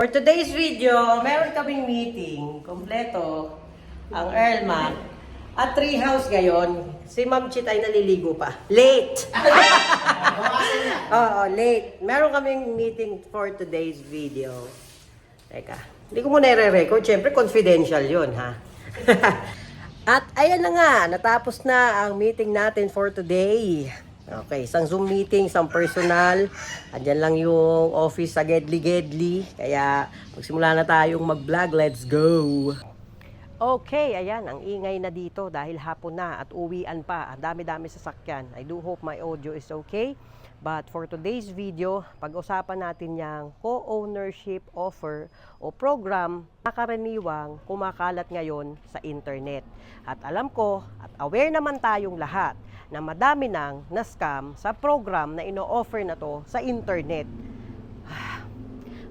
For today's video, meron kaming meeting. Kompleto ang Earlman. At treehouse ngayon, si Ma'am Chit ay naliligo pa. Late! Oo, late. Meron kaming meeting for today's video. Teka, hindi ko muna i-record. Siyempre, confidential yun, ha? At ayan na nga, natapos na ang meeting natin for today. Okay, isang Zoom meeting, isang personal. Andyan lang yung office sa Gedli. Kaya magsimula na tayong mag-vlog. Let's go! Okay, ayan, ang ingay na dito dahil hapon na at uwian pa. Ang dami-dami sasakyan. I do hope my audio is okay. But for today's video, pag-usapan natin yung co-ownership offer o program na karaniwang kumakalat ngayon sa internet. At alam ko at aware naman tayong lahat na madami nang na-scam sa program na ino-offer na to sa internet.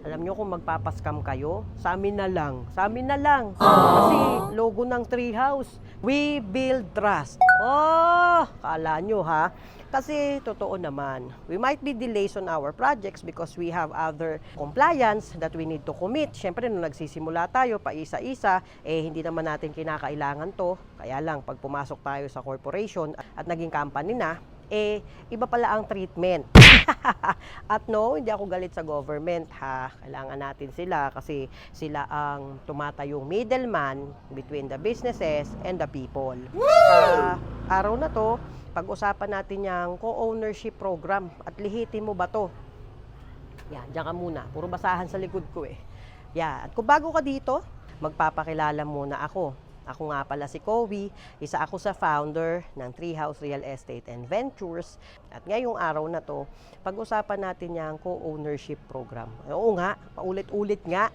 Alam nyo kung magpapascam kayo, sa amin na lang. Sa amin na lang. Kasi logo ng treehouse, we build trust. Oh, kala nyo ha? Kasi totoo naman, we might be delays on our projects because we have other compliance that we need to commit. Siyempre, nung nagsisimula tayo, pa isa-isa, hindi naman natin kinakailangan to. Kaya lang, pag pumasok tayo sa corporation at naging company na, iba pala ang treatment. At no, hindi ako galit sa government ha. Kailangan natin sila kasi sila ang tumatayong middleman between the businesses and the people. Sa araw na to, pag-usapan natin yung co-ownership program at lihitin mo ba to? Yan, dyan ka muna. Puro basahan sa likod ko Yan. At kung bago ka dito, magpapakilala muna ako. Ako nga pala si Kobe, isa ako sa founder ng Treehouse Real Estate and Ventures. At ngayong araw na to, pag-usapan natin yung co-ownership program. Oo nga, paulit-ulit nga.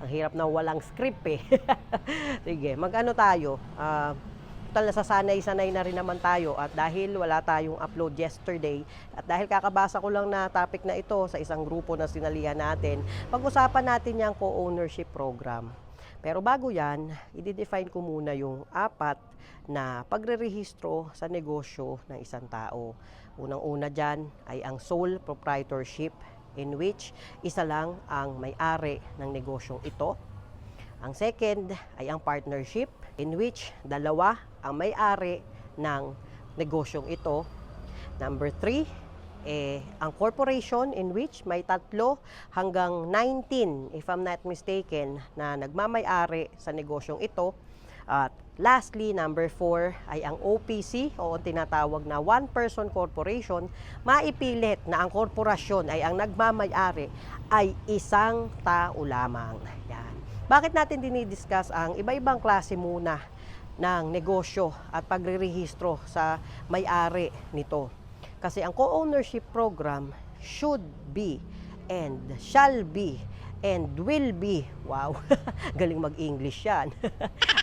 Ang hirap na walang script Sige, mag-ano tayo? Total nasasanay-sanay na rin naman tayo at dahil wala tayong upload yesterday at dahil kakabasa ko lang na topic na ito sa isang grupo na sinalihan natin, pag-usapan natin yung co-ownership program. Pero bago yan, i-define ko muna yung apat na pagre-rehistro sa negosyo ng isang tao. Unang-una dyan ay ang sole proprietorship in which isa lang ang may-ari ng negosyong ito. Ang second ay ang partnership in which dalawa ang may-ari ng negosyong ito. Number 3, ang corporation in which may 3 hanggang 19, if I'm not mistaken, na nagmamay-ari sa negosyong ito. At lastly, number 4 ay ang OPC o tinatawag na one-person corporation, maipilit na ang korporasyon ay ang nagmamay-ari ay isang tao lamang. Yan. Bakit natin dinidiscuss ang iba-ibang klase muna ng negosyo at pagre-rehistro sa may-ari nito? Kasi ang co-ownership program should be and shall be and will be, wow, galing mag-English yan,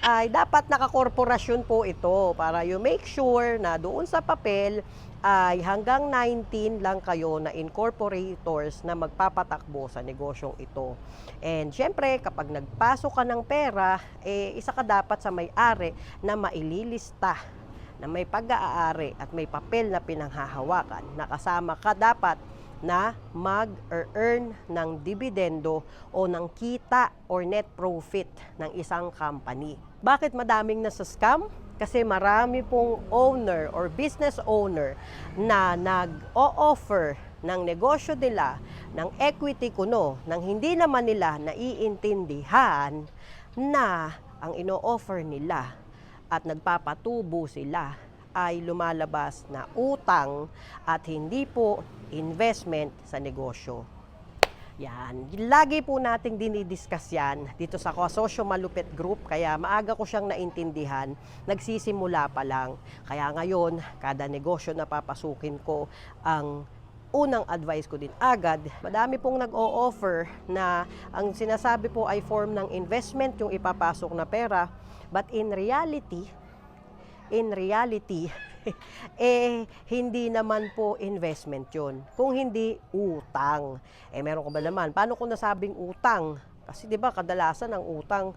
ay dapat nakakorporasyon po ito para you make sure na doon sa papel ay hanggang 19 lang kayo na incorporators na magpapatakbo sa negosyong ito. And syempre, kapag nagpasok ka ng pera, isa ka dapat sa may-ari na maililista na may pag-aari at may papel na pinanghahawakan. Nakasama ka dapat na mag-earn ng dividendo o ng kita or net profit ng isang company. Bakit madaming nasa scam? Kasi marami pong owner or business owner na nag-o-offer ng negosyo nila, ng equity kuno, nang hindi naman nila naiintindihan na ang ino-offer nila at nagpapatubo sila ay lumalabas na utang at hindi po investment sa negosyo. Yan. Lagi po nating dinidiscuss yan dito sa Kasosyo Malupit Group, kaya maaga ko siyang naintindihan, nagsisimula pa lang. Kaya ngayon, kada negosyo na papasukin ko, ang unang advice ko din agad, madami pong nag-o-offer na ang sinasabi po ay form ng investment yung ipapasok na pera. But in reality, hindi naman po investment yun. Kung hindi, utang. Meron ko ba naman? Paano kung nasabing utang? Kasi di ba kadalasan ang utang,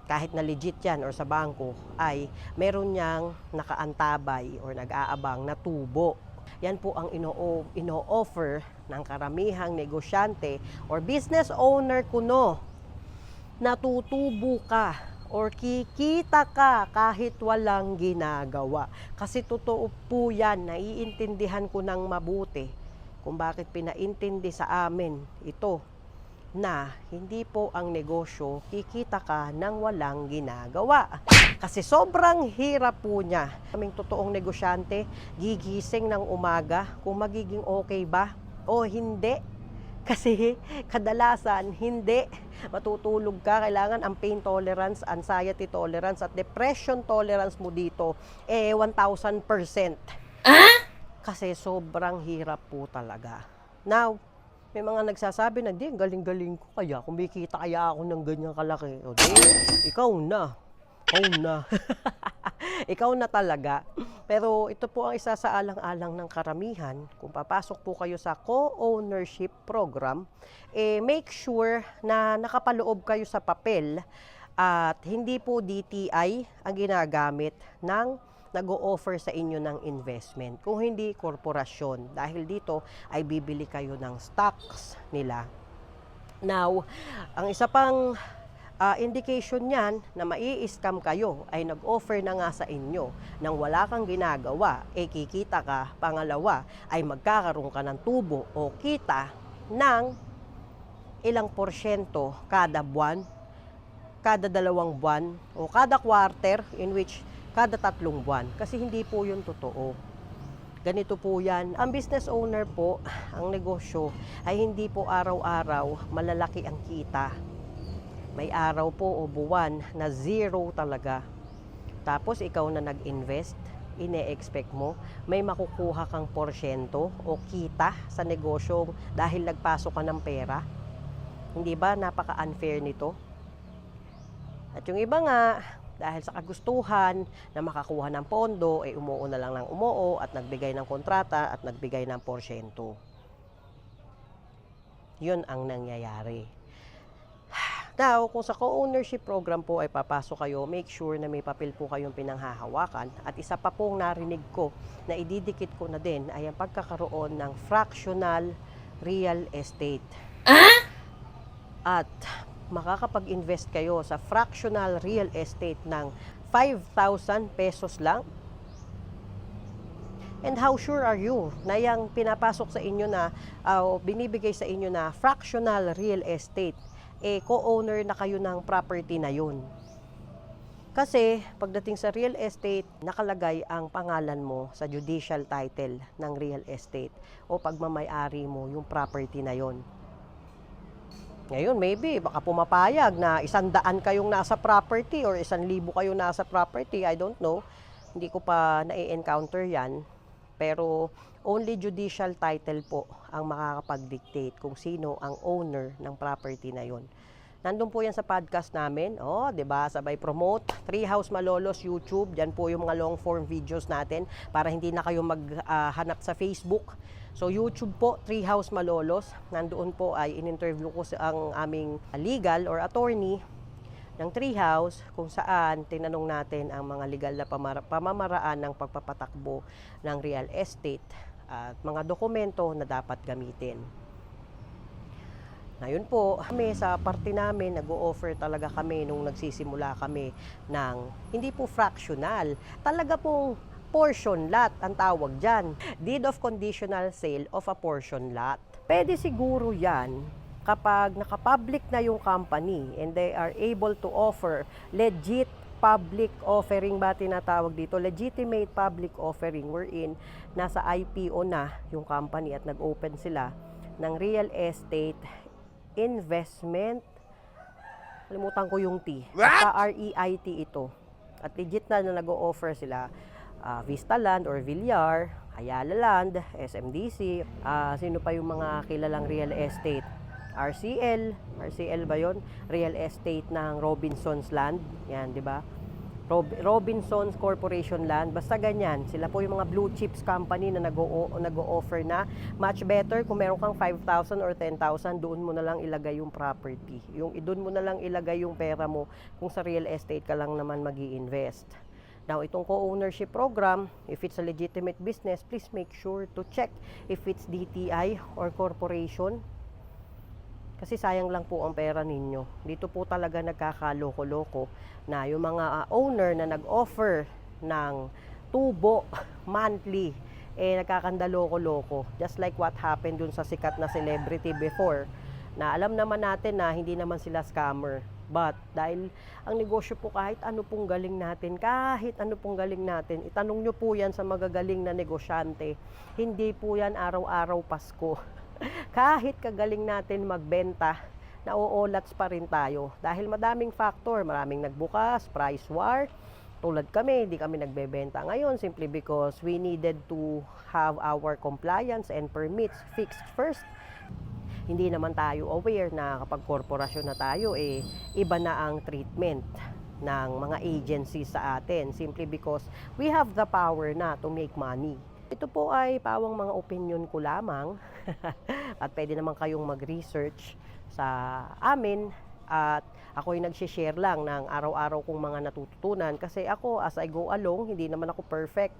kahit na legit yan or sa bangko, ay meron niyang nakaantabay or nag-aabang na tubo. Yan po ang ino-offer ng karamihang negosyante or business owner kuno, natutubo ka or kikita ka kahit walang ginagawa. Kasi totoo po yan, naiintindihan ko ng mabuti kung bakit pinaintindi sa amin ito na hindi po ang negosyo kikita ka nang walang ginagawa. Kasi sobrang hirap po niya. Kaming totoong negosyante, gigising ng umaga kung magiging okay ba o hindi. Kasi kadalasan hindi. Matutulog ka, kailangan ang pain tolerance, anxiety tolerance at depression tolerance mo dito 1,000%. Kasi sobrang hirap po talaga. Now, may mga nagsasabi na, di, galing-galing ko kaya, kumikita kaya ako ng ganyan kalaki. O di, ikaw na. Ikaw na talaga. Pero ito po ang isa sa alang-alang ng karamihan. Kung papasok po kayo sa co-ownership program, make sure na nakapaloob kayo sa papel at hindi po DTI ang ginagamit ng nag-o-offer sa inyo ng investment. Kung hindi, korporasyon. Dahil dito ay bibili kayo ng stocks nila. Now, ang isa pang indication niyan na mai-scam kayo ay nag-offer na nga sa inyo nang wala kang ginagawa, kikita ka. Pangalawa ay magkakaroon ka ng tubo o kita ng ilang porsyento kada buwan, kada 2 buwan, o kada quarter, in which kada 3 buwan. Kasi hindi po yun totoo. Ganito po yan. Ang business owner po, ang negosyo, ay hindi po araw-araw malalaki ang kita. May araw po o buwan na zero talaga. Tapos ikaw na nag-invest, ine-expect mo, may makukuha kang porsyento o kita sa negosyo dahil nagpasok ka ng pera. Hindi ba napaka-unfair nito? At yung iba nga, dahil sa kagustuhan na makakuha ng pondo, umuo na lang ng umuo at nagbigay ng kontrata at nagbigay ng porsyento. Yun ang nangyayari. Now, kung sa co-ownership program po ay papasok kayo, make sure na may papel po kayong pinanghahawakan. At isa pa pong narinig ko na ididikit ko na din ay ang pagkakaroon ng fractional real estate. At makakapag-invest kayo sa fractional real estate ng 5,000 pesos lang. And how sure are you na yung pinapasok sa inyo na, binibigay sa inyo na fractional real estate, co-owner na kayo ng property na yun? Kasi pagdating sa real estate, nakalagay ang pangalan mo sa judicial title ng real estate o pagmamay-ari mo yung property na yun. Ngayon, maybe, baka pumapayag na 100 kayong nasa property or 1,000 kayong nasa property. I don't know. Hindi ko pa na-encounter yan. Pero only judicial title po ang makakapag-dictate kung sino ang owner ng property na yon. Nandun po yan sa podcast namin. Oh, 'di ba? Sabay promote. Treehouse Malolos YouTube. Diyan po yung mga long form videos natin para hindi na kayo maghanap sa Facebook. So YouTube po, Treehouse Malolos. Nandoon po ay in-interview ko ang aming legal or attorney ng Treehouse kung saan tinanong natin ang mga legal na pamamaraan ng pagpapatakbo ng real estate at mga dokumento na dapat gamitin. Ngayon po, kami sa parte namin, nag-o-offer talaga kami nung nagsisimula kami ng hindi po fractional, talaga pong portion lot ang tawag dyan. Deed of conditional sale of a portion lot. Pwede siguro yan kapag nakapublic na yung company and they are able to offer legit public offering ba tinatawag dito? Legitimate public offering wherein nasa IPO na yung company at nag-open sila ng real estate investment. Kalimutan ko yung T. REIT ito. At legit na nag-o-offer sila Vista Land or Villar, Ayala Land, SMDC, sino pa yung mga kilalang real estate? RCL ba yon? Real estate ng Robinsons Land, yan, di ba? Robinsons Corporation Land, basta ganyan. Sila po yung mga blue chips company na nag-o-offer na much better kung meron kang 5,000 or 10,000, doon mo na lang ilagay yung property. Doon mo na lang ilagay yung pera mo kung sa real estate ka lang naman magi-invest. Now, itong co-ownership program, if it's a legitimate business, please make sure to check if it's DTI or corporation. Kasi sayang lang po ang pera ninyo. Dito po talaga nagkakaloko-loko na yung mga owner na nag-offer ng tubo monthly, nagkakandaloko-loko. Just like what happened dun sa sikat na celebrity before, na alam naman natin na hindi naman sila scammer. But dahil ang negosyo po kahit ano pong galing natin, itanong nyo po yan sa magagaling na negosyante. Hindi po yan araw-araw Pasko. Kahit kagaling natin magbenta, nauolats pa rin tayo. Dahil madaming factor, maraming nagbukas, price war. Tulad kami, hindi kami nagbebenta ngayon simply because we needed to have our compliance and permits fixed first. Hindi naman tayo aware na kapag korporasyon na tayo, iba na ang treatment ng mga agencies sa atin simply because we have the power na to make money. Ito po ay pawang mga opinion ko lamang at pwede naman kayong mag-research sa amin at ako'y nag-share lang ng araw-araw kong mga natututunan kasi ako as I go along, hindi naman ako perfect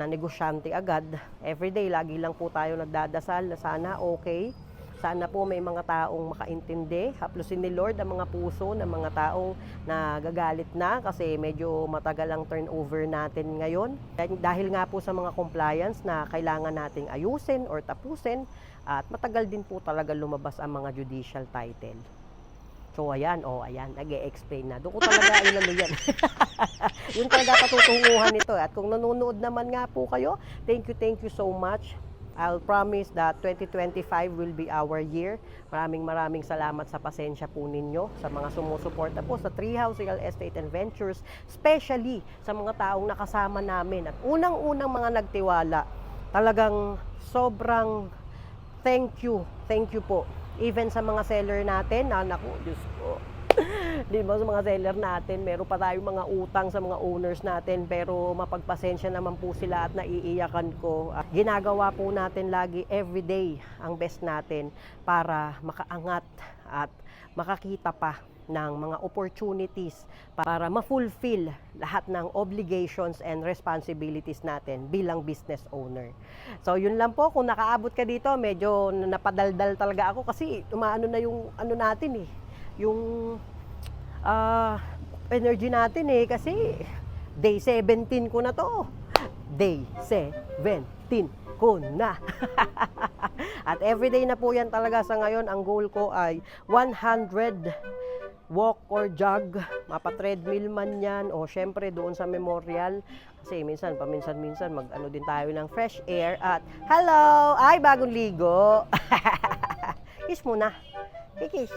na negosyante agad. Everyday, lagi lang po tayo nagdadasal na sana okay. Sana po may mga taong makaintindi, haplusin ni Lord ang mga puso ng mga taong nagagalit na kasi medyo matagal ang turnover natin ngayon. Dahil nga po sa mga compliance na kailangan nating ayusin or tapusin at matagal din po talaga lumabas ang mga judicial title. So ayan, nag-e-explain na. Doon ko talaga yan. Yun talaga patutunguhan nito. At kung nanonood naman nga po kayo, thank you so much. I'll promise that 2025 will be our year. Maraming salamat sa pasensya po ninyo, sa mga sumusuporta po sa Treehouse Real Estate and Ventures, especially sa mga taong nakasama namin at unang-unang mga nagtiwala. Talagang sobrang thank you po. Even sa mga seller natin, naku, Diyos ko. Di ba sa mga seller natin, meron pa tayong mga utang sa mga owners natin pero mapagpasensya naman po sila at naiiyakan ko. Ginagawa po natin lagi everyday ang best natin para makaangat at makakita pa ng mga opportunities para ma-fulfill lahat ng obligations and responsibilities natin bilang business owner. So yun lang po, kung nakaabot ka dito, medyo napadaldal talaga ako kasi umaano na yung ano natin yung energy natin kasi day 17 ko na to. Day 17 ko na. At everyday na po yan talaga sa ngayon. Ang goal ko ay 100 walk or jog. Mapa-treadmill man yan o syempre doon sa memorial. Kasi paminsan-minsan mag-ano din tayo ng fresh air. At hello! Ay, bagong ligo. Kiss muna. Kiss.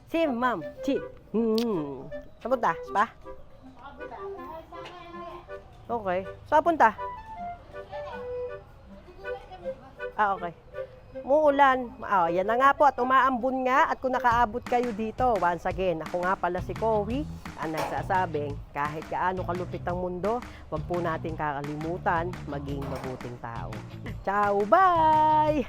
Si Ma'am Chi. Saan punta? Spa? Okay. Saan punta? Okay. Muulan. Yan na nga po at umaambon nga at kung nakaabot kayo dito, once again, ako nga pala si Cowie, ang nagsasabing kahit gaano kalupit ang mundo, wag po natin kakalimutan maging mabuting tao. Ciao! Bye!